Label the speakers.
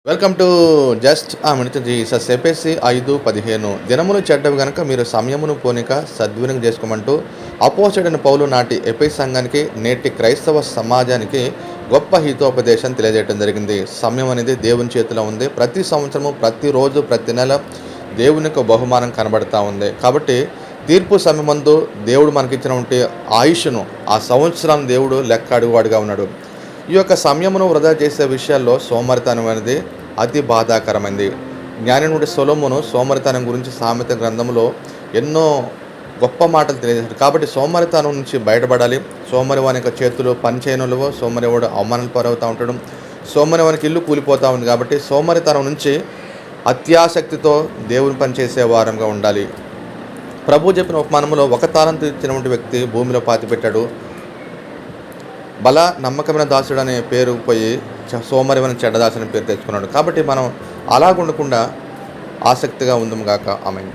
Speaker 1: Welcome to just ఆ minute Jesus ఎపిసి 5:15 దినములు చెడ్డవి గనుక మీరు సమయమును పోనిక సద్వినియోగం చేసుకోమంటూ అపోసైడైన పౌలు నాటి ఎపిసి సంఘానికి నేటి క్రైస్తవ సమాజానికి గొప్ప హితోపదేశం తెలియజేయడం జరిగింది. సమయం అనేది దేవుని చేతిలో ఉంది. ప్రతి సంవత్సరము, ప్రతిరోజు, ప్రతి నెల దేవునికి బహుమానం కనబడతా ఉంది. కాబట్టి తీర్పు సమయమందు దేవుడు మనకిచ్చినటువంటి ఆయుష్ను, ఆ సంవత్సరాన్ని దేవుడు లెక్క అడుగువాడుగా ఉన్నాడు. ఈ యొక్క సమయమును వృధా చేసే విషయాల్లో సోమరితనం అనేది అతి బాధాకరమైంది. జ్ఞానినుడి సొలొమోను సోమరితనం గురించి సామెత గ్రంథంలో ఎన్నో గొప్ప మాటలు తెలియజేశాడు. కాబట్టి సోమరితనం నుంచి బయటపడాలి. సోమరివాని యొక్క చేతులు పని చేయనులవో, సోమరివాడు అవమానాలు పాలవుతూ ఉంటాడు. సోమరివానికి ఇల్లు కూలిపోతూ ఉంది. కాబట్టి సోమరితనం నుంచి అత్యాసక్తితో దేవుని పని చేసే వారంగా ఉండాలి. ప్రభు చెప్పిన ఉపమానంలో ఒక తాళంతు ఇచ్చినటువంటి వ్యక్తి భూమిలో పాతిపెట్టాడు. బల నమ్మకమైన దాసుడు అనే పేరు పోయి సోమరివని చెడ్డదాసుని పేరు తెచ్చుకున్నాడు. కాబట్టి మనం అలాగుండకుండా ఆసక్తిగా ఉందాం గాక. ఆమేన్.